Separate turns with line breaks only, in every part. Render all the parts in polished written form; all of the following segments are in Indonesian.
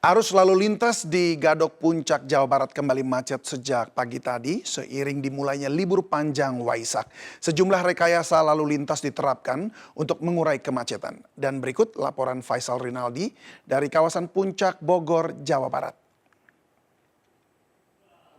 Arus lalu lintas di Gadok Puncak, Jawa Barat kembali macet sejak pagi tadi seiring dimulainya libur panjang Waisak. Sejumlah rekayasa lalu lintas diterapkan untuk mengurai kemacetan. Dan berikut laporan Faisal Rinaldi dari kawasan Puncak, Bogor, Jawa Barat.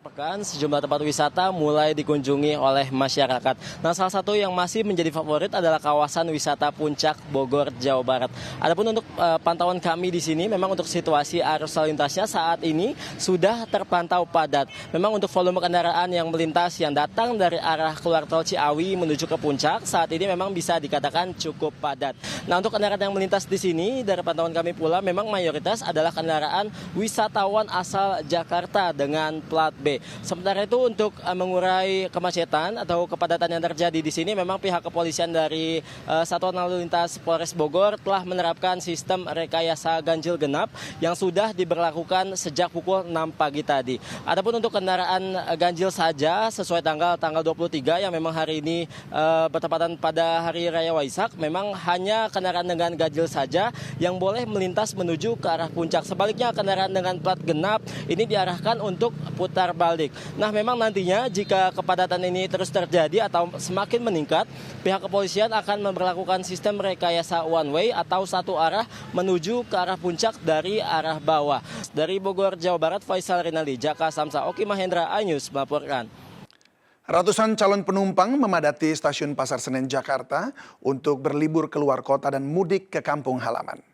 Pekan sejumlah tempat wisata mulai dikunjungi oleh masyarakat. Nah, salah satu yang masih menjadi favorit adalah kawasan wisata Puncak Bogor, Jawa Barat. Adapun untuk pantauan kami di sini, memang untuk situasi arus lalu lintasnya saat ini sudah terpantau padat. Memang untuk volume kendaraan yang melintas yang datang dari arah keluar tol Ciawi menuju ke Puncak saat ini memang bisa dikatakan cukup padat. Nah, untuk kendaraan yang melintas di sini dari pantauan kami pula memang mayoritas adalah kendaraan wisatawan asal Jakarta dengan plat B. Sementara itu untuk mengurai kemacetan atau kepadatan yang terjadi di sini memang pihak kepolisian dari Satuan Lalu Lintas Polres Bogor telah menerapkan sistem rekayasa ganjil genap yang sudah diberlakukan sejak pukul 6 pagi tadi. Adapun untuk kendaraan ganjil saja sesuai tanggal 23 yang memang hari ini bertepatan pada Hari Raya Waisak, memang hanya kendaraan dengan ganjil saja yang boleh melintas menuju ke arah puncak. Sebaliknya kendaraan dengan plat genap ini diarahkan untuk putar balik. Nah, memang nantinya jika kepadatan ini terus terjadi atau semakin meningkat, pihak kepolisian akan memperlakukan sistem rekayasa one way atau satu arah menuju ke arah puncak dari arah bawah. Dari Bogor, Jawa Barat, Faisal Rinaldi, Jaka Samsa, Oki Mahendra, iNews melaporkan.
Ratusan calon penumpang memadati stasiun Pasar Senen, Jakarta untuk berlibur keluar kota dan mudik ke kampung halaman.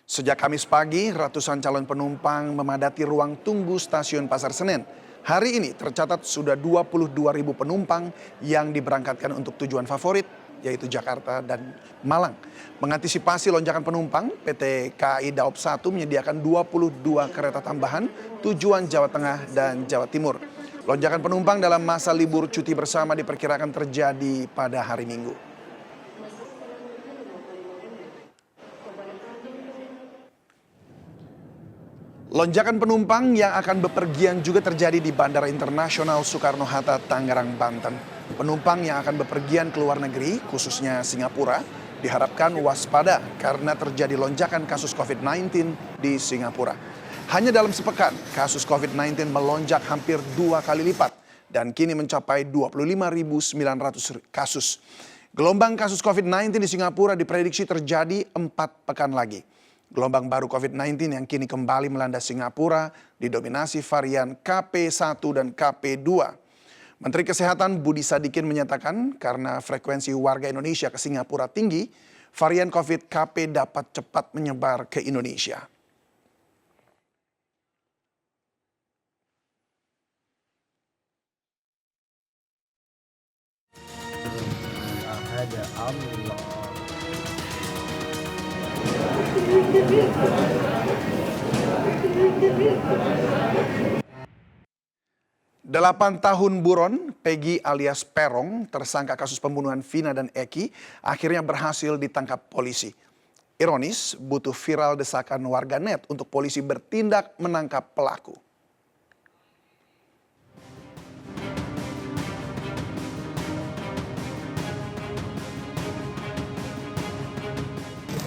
Sejak Kamis pagi, ratusan calon penumpang memadati ruang tunggu stasiun Pasar Senen. Hari ini tercatat sudah 22.000 penumpang yang diberangkatkan untuk tujuan favorit, yaitu Jakarta dan Malang. Mengantisipasi lonjakan penumpang, PT KAI Daop 1 menyediakan 22 kereta tambahan tujuan Jawa Tengah dan Jawa Timur. Lonjakan penumpang dalam masa libur cuti bersama diperkirakan terjadi pada hari Minggu. Lonjakan penumpang yang akan bepergian juga terjadi di Bandara Internasional Soekarno-Hatta, Tangerang, Banten. Penumpang yang akan bepergian ke luar negeri, khususnya Singapura, diharapkan waspada karena terjadi lonjakan kasus COVID-19 di Singapura. Hanya dalam sepekan, kasus COVID-19 melonjak hampir 2 kali lipat dan kini mencapai 25.900 kasus. Gelombang kasus COVID-19 di Singapura diprediksi terjadi 4 pekan lagi. Gelombang baru COVID-19 yang kini kembali melanda Singapura didominasi varian KP1 dan KP2. Menteri Kesehatan Budi Sadikin menyatakan karena frekuensi warga Indonesia ke Singapura tinggi, varian COVID KP dapat cepat menyebar ke Indonesia.
Ada Allah.
8 tahun buron, Peggy alias Perong, tersangka kasus pembunuhan Vina dan Eki, akhirnya berhasil ditangkap polisi. Ironis, butuh viral desakan warganet untuk polisi bertindak menangkap pelaku.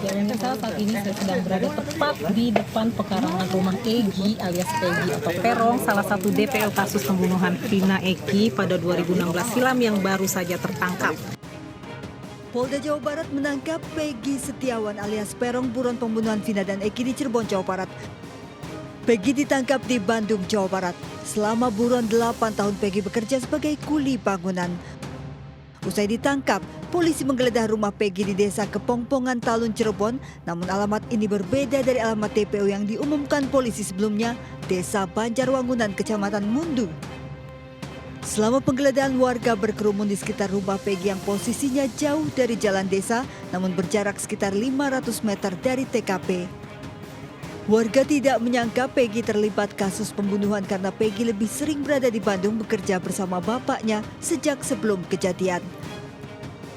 Ya, saya saat ini saya sedang berada tepat di depan pekarangan rumah Egy alias Peggy atau Perong, salah satu DPO kasus pembunuhan Vina Eki pada 2016 silam yang baru saja tertangkap.
Polda Jawa Barat menangkap Peggy Setiawan alias Perong buron pembunuhan Vina dan Eki di Cirebon, Jawa Barat. Peggy ditangkap di Bandung, Jawa Barat. Selama buron 8 tahun Peggy bekerja sebagai kuli bangunan. Usai ditangkap, polisi menggeledah rumah Peggy di desa Kepongpongan, Talun, Cirebon. Namun alamat ini berbeda dari alamat DPO yang diumumkan polisi sebelumnya, Desa Banjarwangunan, Kecamatan Mundu. Selama penggeledahan, warga berkerumun di sekitar rumah Peggy yang posisinya jauh dari jalan desa, namun berjarak sekitar 500 meter dari TKP. Warga tidak menyangka Peggy terlibat kasus pembunuhan karena Peggy lebih sering berada di Bandung bekerja bersama bapaknya sejak sebelum kejadian.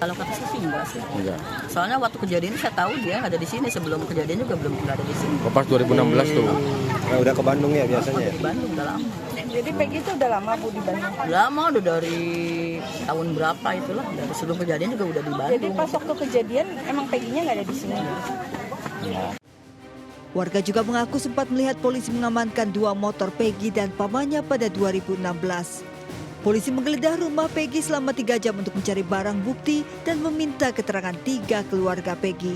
Kalau kata saya sih enggak sih. Enggak. Soalnya waktu kejadian saya tahu dia ada di sini, sebelum kejadian juga belum ada di sini.
Pas 2016 tuh.
Nah, udah ke Bandung ya biasanya ya?
Di Bandung udah lama.
Jadi Peggy itu udah lama Bu di Bandung?
Lama, udah dari tahun berapa itulah. Dari sebelum kejadian juga udah di Bandung.
Jadi pas waktu kejadian emang Peggy-nya nggak ada di sini?
Ya.
Warga juga mengaku sempat melihat polisi mengamankan 2 motor Peggy dan pamannya pada 2016. Polisi menggeledah rumah Peggy selama 3 jam untuk mencari barang bukti dan meminta keterangan 3 keluarga Peggy.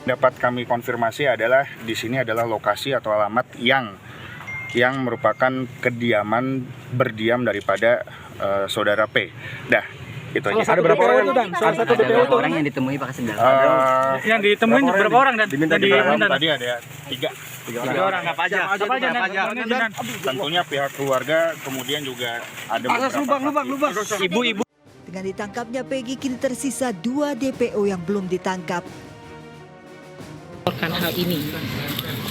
Dapat kami konfirmasi adalah di sini adalah lokasi atau alamat yang merupakan kediaman berdiam daripada saudara P. Dah, itu aja.
Ada berapa orang itu, Dan? Salah satu
Ada
DPO
berapa
itu.
orang yang ditemui Pak Kasendal?
Yang ditemuin berapa orang dan
Diminta
tadi
keterangan
Tadi ada 3
orang apa aja? Apa aja?
Tentunya pihak keluarga, kemudian juga ada beberapa
Ibu-ibu.
Dengan ditangkapnya Peggy, kini tersisa 2 DPO yang belum ditangkap.
Hal ini,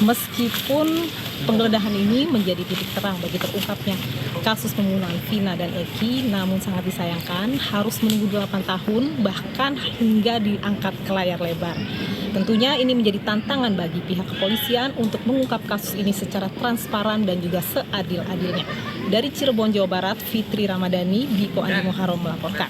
meskipun penggeledahan ini menjadi titik terang bagi terungkapnya kasus pembunuhan Vina dan Eki, namun sangat disayangkan harus menunggu 8 tahun bahkan hingga diangkat ke layar lebar. Tentunya ini menjadi tantangan bagi pihak kepolisian untuk mengungkap kasus ini secara transparan dan juga seadil-adilnya. Dari Cirebon, Jawa Barat, Fitri Ramadhani, Diko Andi Muharram melaporkan.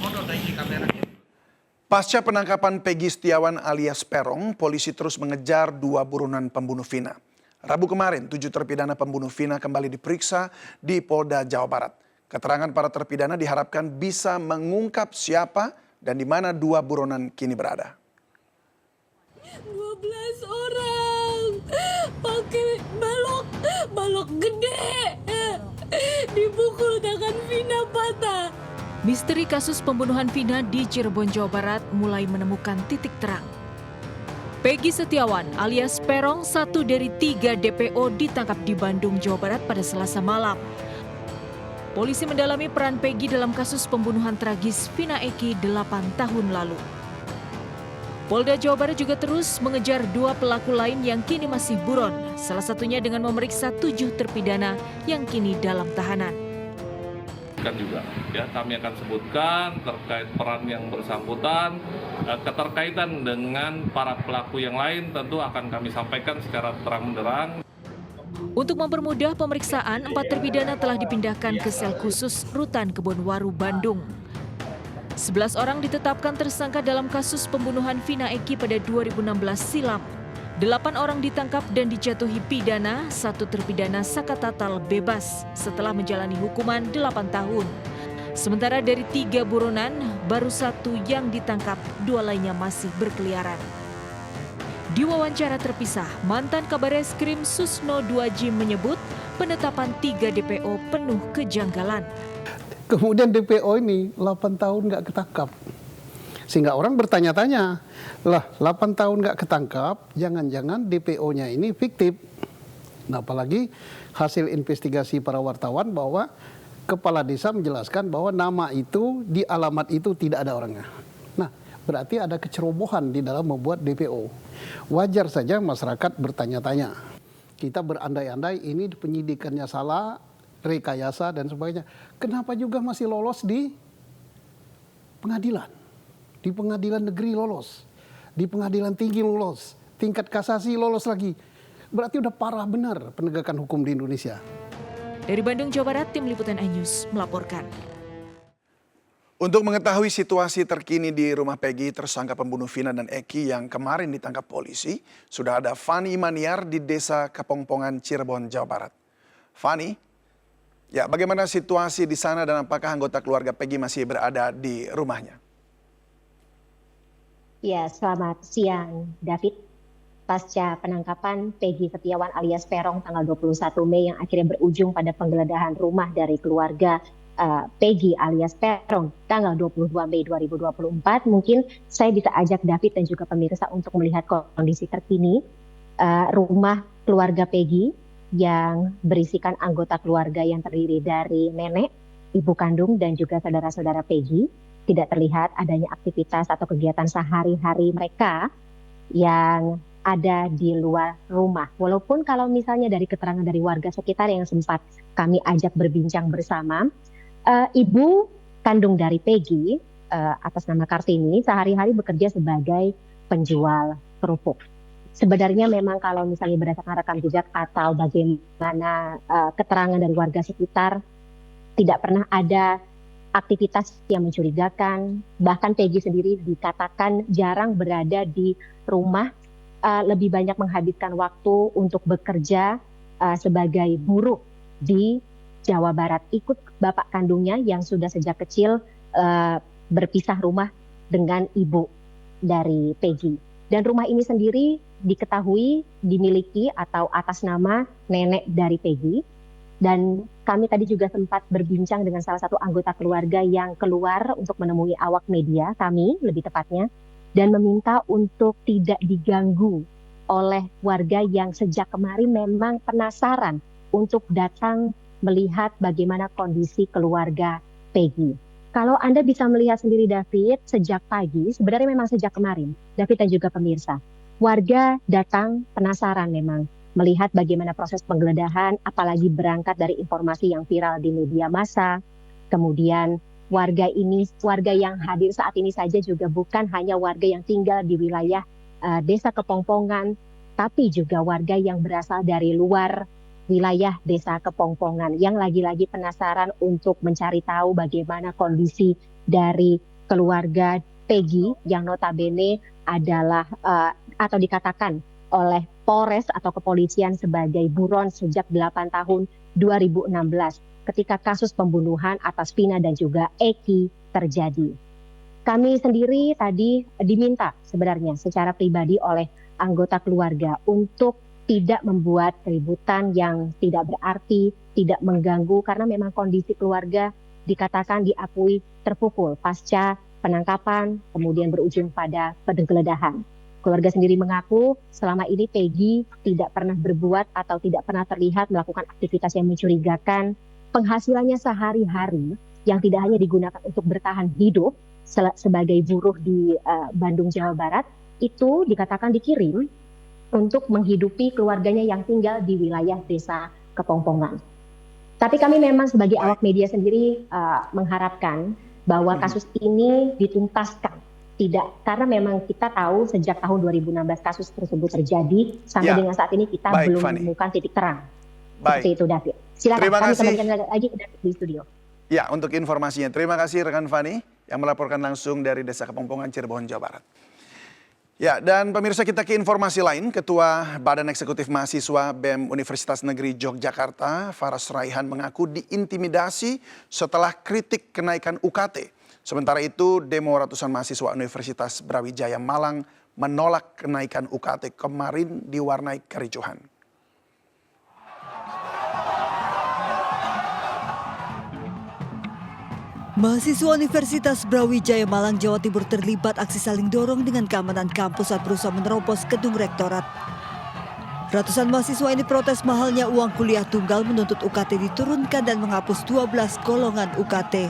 Pasca penangkapan Peggy Setiawan alias Perong, polisi terus mengejar 2 buronan pembunuh Vina. Rabu kemarin, 7 terpidana pembunuh Vina kembali diperiksa di Polda Jawa Barat. Keterangan para terpidana diharapkan bisa mengungkap siapa dan di mana 2 buronan kini berada.
12 orang pakai balok gede, dipukul tangan Vina patah.
Misteri kasus pembunuhan Vina di Cirebon, Jawa Barat mulai menemukan titik terang. Peggy Setiawan alias Perong, 1 dari 3 DPO ditangkap di Bandung, Jawa Barat pada Selasa malam. Polisi mendalami peran Peggy dalam kasus pembunuhan tragis Vina Eki 8 tahun lalu. Polda Jawa Barat juga terus mengejar 2 pelaku lain yang kini masih buron, salah satunya dengan memeriksa 7 terpidana yang kini dalam tahanan.
Juga ya, kami akan sebutkan terkait peran yang bersangkutan, keterkaitan dengan para pelaku yang lain tentu akan kami sampaikan secara terang-benderang.
Untuk mempermudah pemeriksaan, 4 terpidana telah dipindahkan ke sel khusus Rutan Kebonwaru, Bandung. 11 orang ditetapkan tersangka dalam kasus pembunuhan Vina Eki pada 2016 silam. 8 orang ditangkap dan dijatuhi pidana, 1 terpidana sakatatal bebas setelah menjalani hukuman 8 tahun. Sementara dari 3 buronan, baru 1 yang ditangkap, 2 lainnya masih berkeliaran. Di wawancara terpisah, mantan Kabareskrim Susno Duaji menyebut penetapan 3 DPO penuh kejanggalan.
Kemudian DPO ini 8 tahun nggak ketangkap. Sehingga orang bertanya-tanya, lah 8 tahun nggak ketangkap, jangan-jangan DPO-nya ini fiktif. Nah, apalagi hasil investigasi para wartawan bahwa kepala desa menjelaskan bahwa nama itu di alamat itu tidak ada orangnya. Nah, berarti ada kecerobohan di dalam membuat DPO. Wajar saja masyarakat bertanya-tanya. Kita berandai-andai ini penyidikannya salah, rekayasa dan sebagainya. Kenapa juga masih lolos di pengadilan? Di pengadilan negeri lolos, di pengadilan tinggi lolos, tingkat kasasi lolos lagi. Berarti udah parah benar penegakan hukum di Indonesia.
Dari Bandung, Jawa Barat, Tim Liputan iNews melaporkan.
Untuk mengetahui situasi terkini di rumah Peggy, tersangka pembunuh Vina dan Eki yang kemarin ditangkap polisi, sudah ada Fani Maniar di Desa Kepongpongan, Cirebon, Jawa Barat. Fani, ya bagaimana situasi di sana dan apakah anggota keluarga Peggy masih berada di rumahnya?
Ya, selamat siang, David. Pasca penangkapan Peggy Setiawan alias Perong tanggal 21 Mei yang akhirnya berujung pada penggeledahan rumah dari keluarga Peggy alias Perong tanggal 22 Mei 2024, mungkin saya bisa ajak David dan juga pemirsa untuk melihat kondisi terkini rumah keluarga Peggy yang berisikan anggota keluarga yang terdiri dari nenek, ibu kandung, dan juga saudara-saudara Peggy. Tidak terlihat adanya aktivitas atau kegiatan sehari-hari mereka yang ada di luar rumah. Walaupun kalau misalnya dari keterangan dari warga sekitar yang sempat kami ajak berbincang bersama, ibu kandung dari Peggy atas nama Kartini sehari-hari bekerja sebagai penjual kerupuk. Sebenarnya memang kalau misalnya berdasarkan rekam jejak atau bagaimana keterangan dari warga sekitar, tidak pernah ada aktivitas yang mencurigakan. Bahkan Peggy sendiri dikatakan jarang berada di rumah lebih banyak menghabiskan waktu untuk bekerja sebagai buruh di Jawa Barat. Ikut bapak kandungnya yang sudah sejak kecil berpisah rumah dengan ibu dari Peggy. Dan rumah ini sendiri diketahui dimiliki atau atas nama nenek dari Peggy. Dan kami tadi juga sempat berbincang dengan salah satu anggota keluarga yang keluar untuk menemui awak media, kami lebih tepatnya, dan meminta untuk tidak diganggu oleh warga yang sejak kemarin memang penasaran untuk datang melihat bagaimana kondisi keluarga Peggy. Kalau Anda bisa melihat sendiri David, sejak pagi, sebenarnya memang sejak kemarin, David dan juga pemirsa, warga datang penasaran memang melihat bagaimana proses penggeledahan, apalagi berangkat dari informasi yang viral di media massa. Kemudian warga yang hadir saat ini saja juga bukan hanya warga yang tinggal di wilayah Desa Kepongpongan, tapi juga warga yang berasal dari luar wilayah Desa Kepongpongan yang lagi-lagi penasaran untuk mencari tahu bagaimana kondisi dari keluarga Peggy yang notabene adalah atau dikatakan oleh Polres atau kepolisian sebagai buron sejak 8 tahun 2016 ketika kasus pembunuhan atas Vina dan juga Eki terjadi. Kami sendiri tadi diminta sebenarnya secara pribadi oleh anggota keluarga untuk tidak membuat keributan yang tidak berarti, tidak mengganggu karena memang kondisi keluarga dikatakan diakui terpukul pasca penangkapan kemudian berujung pada penggeledahan. Keluarga sendiri mengaku selama ini Peggy tidak pernah berbuat atau tidak pernah terlihat melakukan aktivitas yang mencurigakan. Penghasilannya sehari-hari yang tidak hanya digunakan untuk bertahan hidup sebagai buruh di Bandung, Jawa Barat, itu dikatakan dikirim untuk menghidupi keluarganya yang tinggal di wilayah Desa Kepongpongan. Tapi kami memang sebagai awak media sendiri mengharapkan bahwa kasus ini dituntaskan. Tidak, karena memang kita tahu sejak tahun 2016 kasus tersebut terjadi, sampai dengan saat ini kita belum menemukan titik terang. Seperti itu, David. Silakan,
Terima
kami
kasih.
kembalikan lagi ke David di studio.
Ya, untuk informasinya. Terima kasih rekan Fani yang melaporkan langsung dari Desa Kepongpongan, Cirebon, Jawa Barat. Ya, dan pemirsa kita ke informasi lain. Ketua Badan Eksekutif Mahasiswa BEM Universitas Negeri Yogyakarta, Faras Raihan mengaku diintimidasi setelah kritik kenaikan UKT. Sementara itu, demo ratusan mahasiswa Universitas Brawijaya Malang menolak kenaikan UKT kemarin diwarnai kericuhan.
Mahasiswa Universitas Brawijaya Malang, Jawa Timur terlibat aksi saling dorong dengan keamanan kampus saat berusaha menerobos gedung rektorat. Ratusan mahasiswa ini protes mahalnya uang kuliah tunggal, menuntut UKT diturunkan dan menghapus 12 golongan UKT.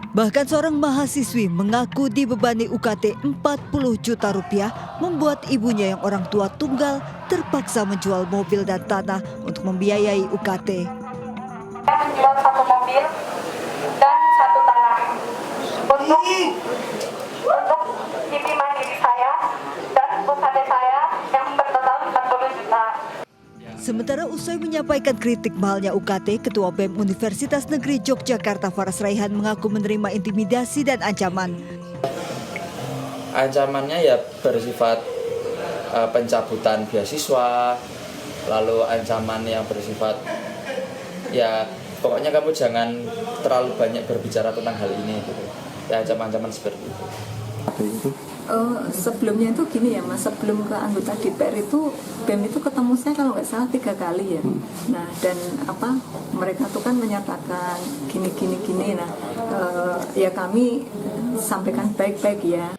Bahkan seorang mahasiswi mengaku dibebani UKT 40 juta rupiah, membuat ibunya yang orang tua tunggal terpaksa menjual mobil dan tanah untuk membiayai UKT.
Saya menjual 1 mobil dan 1 tanah untuk pipi mandiri saya dan UKT saya yang bertotal 40 juta.
Sementara usai menyampaikan kritik mahalnya UKT, Ketua BEM Universitas Negeri Yogyakarta Faras Raihan mengaku menerima intimidasi dan ancaman.
Ancamannya ya bersifat pencabutan beasiswa, lalu ancaman yang bersifat ya pokoknya kamu jangan terlalu banyak berbicara tentang hal ini gitu. Ya ancaman-ancaman seperti itu.
Sebelumnya itu gini ya Mas, sebelum ke anggota DPR itu BEM itu ketemu saya kalau nggak salah 3 kali ya. Nah dan mereka tuh kan menyatakan gini. Nah ya kami sampaikan baik-baik ya.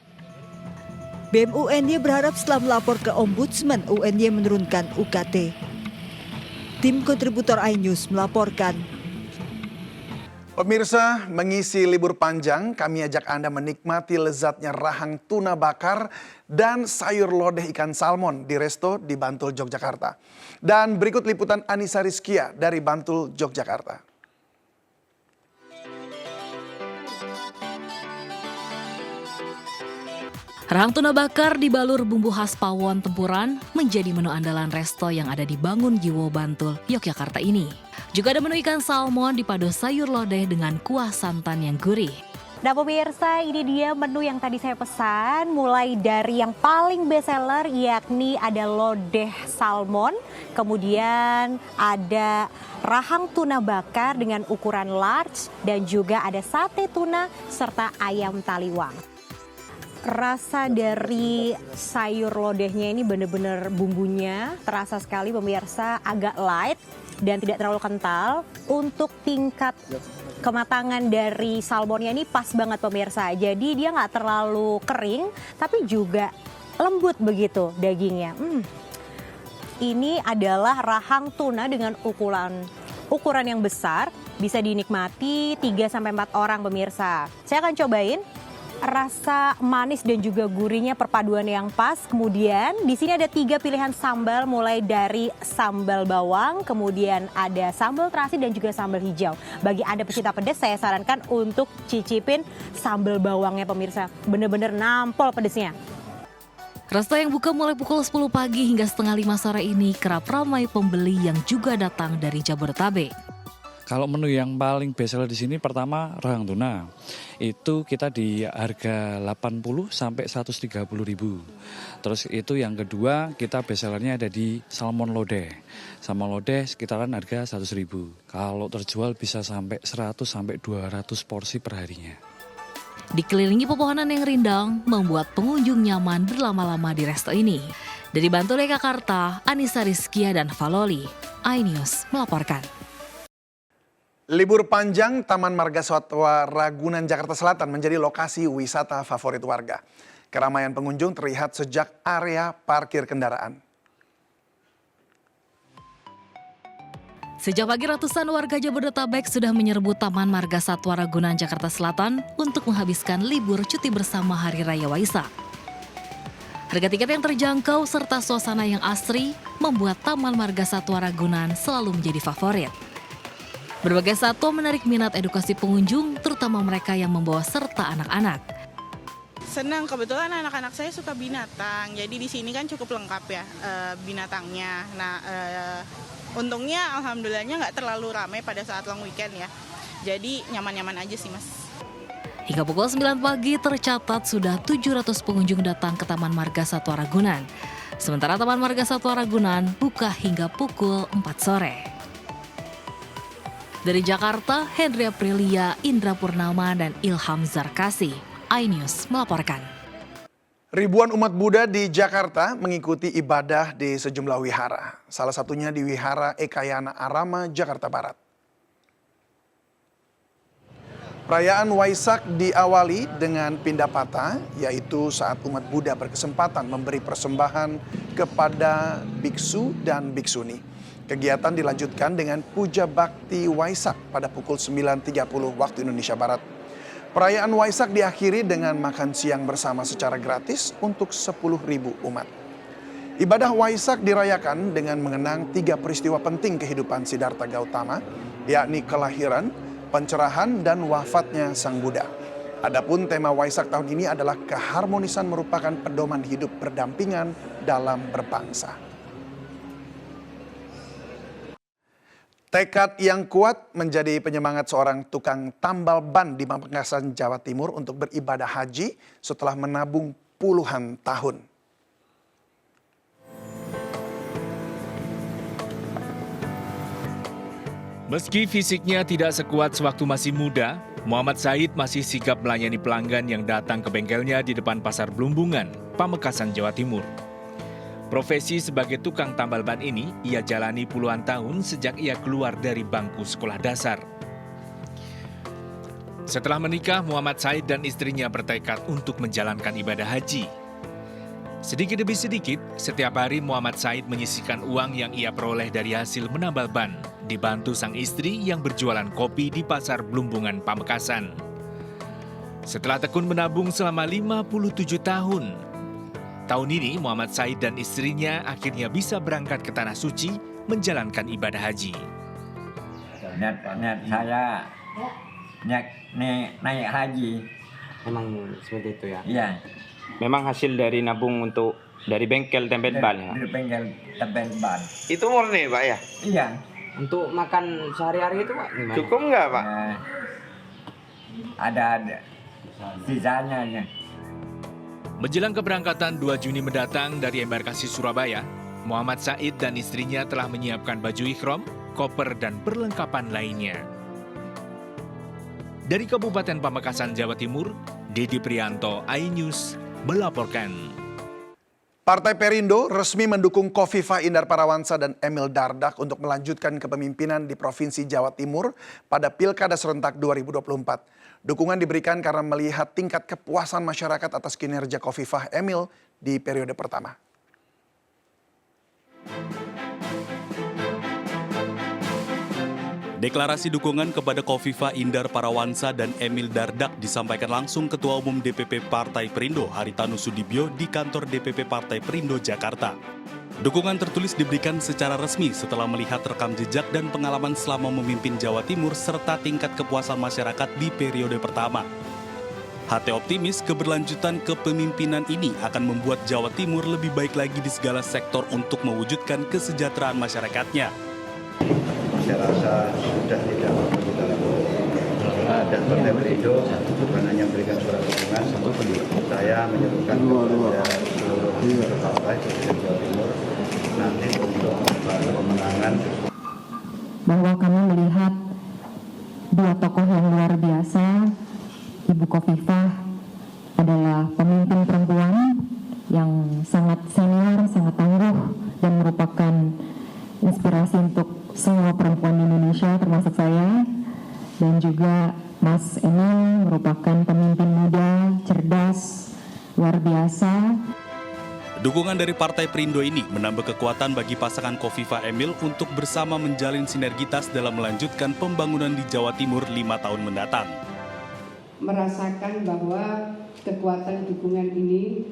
BEM UNY berharap setelah melapor ke Ombudsman, UNY menurunkan UKT. Tim kontributor iNews melaporkan.
Pemirsa, mengisi libur panjang, kami ajak Anda menikmati lezatnya rahang tuna bakar dan sayur lodeh ikan salmon di resto di Bantul, Yogyakarta. Dan berikut liputan Anissa Rizkia dari Bantul, Yogyakarta.
Rahang tuna bakar dibalur bumbu khas pawon tempuran menjadi menu andalan resto yang ada di Bangun Giwo, Bantul, Yogyakarta ini. Juga ada menu ikan salmon dipadu sayur lodeh dengan kuah santan yang gurih.
Nah pemirsa, ini dia menu yang tadi saya pesan, mulai dari yang paling best seller yakni ada lodeh salmon, kemudian ada rahang tuna bakar dengan ukuran large, dan juga ada sate tuna serta ayam taliwang. Rasa dari sayur lodehnya ini benar-benar bumbunya terasa sekali pemirsa, agak light dan tidak terlalu kental. Untuk tingkat kematangan dari salmonnya ini pas banget pemirsa. Jadi dia nggak terlalu kering, tapi juga lembut begitu dagingnya. Ini adalah rahang tuna dengan ukuran yang besar, bisa dinikmati 3-4 orang pemirsa. Saya akan cobain. Rasa manis dan juga gurihnya perpaduan yang pas. Kemudian di sini ada 3 pilihan sambal, mulai dari sambal bawang, kemudian ada sambal terasi dan juga sambal hijau. Bagi Anda pecinta pedas, saya sarankan untuk cicipin sambal bawangnya pemirsa. Bener-bener nampol pedesnya.
Resta yang buka mulai pukul 10 pagi hingga setengah 5 sore ini kerap ramai pembeli yang juga datang dari Jabodetabek.
Kalau menu yang paling best seller di sini pertama rahang tuna. Itu kita di harga 80 sampai 130.000. Terus itu yang kedua kita best sellernya ada di salmon lodeh. Salmon lodeh sekitaran harga 100.000. Kalau terjual bisa sampai 100 sampai 200 porsi per harinya.
Dikelilingi pepohonan yang rindang membuat pengunjung nyaman berlama-lama di resto ini. Dari Bantul Jakarta, Anissa Rizkia dan Valoli, iNews melaporkan.
Libur panjang Taman Marga Satwa Ragunan Jakarta Selatan menjadi lokasi wisata favorit warga. Keramaian pengunjung terlihat sejak area parkir kendaraan.
Sejak pagi ratusan warga Jabodetabek sudah menyerbu Taman Marga Satwa Ragunan Jakarta Selatan untuk menghabiskan libur cuti bersama Hari Raya Waisak. Harga tiket yang terjangkau serta suasana yang asri membuat Taman Marga Satwa Ragunan selalu menjadi favorit. Berbagai satwa menarik minat edukasi pengunjung, terutama mereka yang membawa serta anak-anak.
Senang, kebetulan anak-anak saya suka binatang, jadi di sini kan cukup lengkap ya binatangnya. Nah, untungnya alhamdulillahnya nggak terlalu ramai pada saat long weekend ya, jadi nyaman-nyaman aja sih mas.
Hingga pukul 9 pagi tercatat sudah 700 pengunjung datang ke Taman Marga Satwa Ragunan. Sementara Taman Marga Satwa Ragunan buka hingga pukul 4 sore. Dari Jakarta, Hendri Aprilia, Indra Purnama, dan Ilham Zarkasi, iNews melaporkan.
Ribuan umat Buddha di Jakarta mengikuti ibadah di sejumlah wihara. Salah satunya di Wihara Ekayana Arama, Jakarta Barat. Perayaan Waisak diawali dengan pindapata, yaitu saat umat Buddha berkesempatan memberi persembahan kepada biksu dan biksuni. Kegiatan dilanjutkan dengan puja bakti Waisak pada pukul 9.30 waktu Indonesia Barat. Perayaan Waisak diakhiri dengan makan siang bersama secara gratis untuk 10.000 umat. Ibadah Waisak dirayakan dengan mengenang 3 peristiwa penting kehidupan Siddhartha Gautama, yakni kelahiran, pencerahan, dan wafatnya Sang Buddha. Adapun tema Waisak tahun ini adalah keharmonisan merupakan pedoman hidup berdampingan dalam berbangsa. Tekad yang kuat menjadi penyemangat seorang tukang tambal ban di Pamekasan, Jawa Timur untuk beribadah haji setelah menabung puluhan tahun.
Meski fisiknya tidak sekuat sewaktu masih muda, Muhammad Said masih sigap melayani pelanggan yang datang ke bengkelnya di depan Pasar Blumbungan, Pamekasan, Jawa Timur. Profesi sebagai tukang tambal ban ini ia jalani puluhan tahun sejak ia keluar dari bangku sekolah dasar. Setelah menikah, Muhammad Said dan istrinya bertekad untuk menjalankan ibadah haji. Sedikit demi sedikit, setiap hari Muhammad Said menyisihkan uang yang ia peroleh dari hasil menambal ban, dibantu sang istri yang berjualan kopi di Pasar Blumbungan, Pamekasan. Setelah tekun menabung selama 57 tahun, tahun ini Muhammad Said dan istrinya akhirnya bisa berangkat ke Tanah Suci menjalankan ibadah haji.
Niat saya naik haji.
Memang seperti itu ya?
Iya.
Memang hasil dari nabung untuk dari bengkel tempel ban ya?
Dari bengkel tempel ban.
Itu murni Pak ya?
Iya.
Untuk makan sehari-hari itu Pak gimana?
Cukup nggak Pak?
Ada. sisanya ya.
Menjelang keberangkatan 2 Juni mendatang dari embarkasi Surabaya, Muhammad Said dan istrinya telah menyiapkan baju ikhram, koper, dan perlengkapan lainnya. Dari Kabupaten Pamekasan, Jawa Timur, Dedi Prianto, iNews, melaporkan.
Partai Perindo resmi mendukung Khofifah Indar Parawansa dan Emil Dardak untuk melanjutkan kepemimpinan di Provinsi Jawa Timur pada Pilkada Serentak 2024. Dukungan diberikan karena melihat tingkat kepuasan masyarakat atas kinerja Khofifah Emil di periode pertama.
Deklarasi dukungan kepada Khofifah Indar Parawansa dan Emil Dardak disampaikan langsung Ketua Umum DPP Partai Perindo Haritanu Sudibyo di kantor DPP Partai Perindo Jakarta. Dukungan tertulis diberikan secara resmi setelah melihat rekam jejak dan pengalaman selama memimpin Jawa Timur serta tingkat kepuasan masyarakat di periode pertama. HT optimis keberlanjutan kepemimpinan ini akan membuat Jawa Timur lebih baik lagi di segala sektor untuk mewujudkan kesejahteraan masyarakatnya.
Saya rasa sudah tidak perlu kita lakukan. Dan Partai Perindo bukan hanya memberikan surat dukungan, saya menyerukan kepada seluruh partai di Jawa Timur nanti untuk pemenangan.
Bahwa kami melihat dua tokoh yang luar biasa, Ibu Khofifah adalah pemimpin perempuan yang sangat senior, sangat tangguh, dan merupakan inspirasi untuk semua perempuan di Indonesia, termasuk saya. Dan juga Mas Emil merupakan pemimpin muda, cerdas, luar biasa.
Dukungan dari Partai Perindo ini menambah kekuatan bagi pasangan Khofifah Emil untuk bersama menjalin sinergitas dalam melanjutkan pembangunan di Jawa Timur 5 tahun mendatang.
Merasakan bahwa kekuatan dukungan ini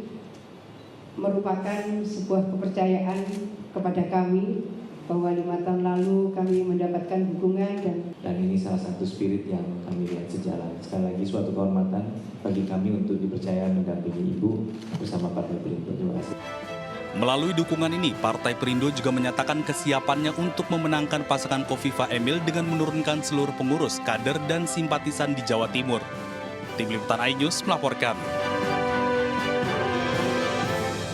merupakan sebuah kepercayaan kepada kami bahwa 5 tahun lalu kami mendapatkan dukungan dan
ini salah satu spirit yang kami lihat sejalan. Sekali lagi suatu kehormatan bagi kami untuk dipercaya mendampingi Ibu bersama Partai Perindo. Terima kasih.
Melalui dukungan ini, Partai Perindo juga menyatakan kesiapannya untuk memenangkan pasangan Khofifah Emil dengan menurunkan seluruh pengurus, kader, dan simpatisan di Jawa Timur. Tim Liputan iNews melaporkan.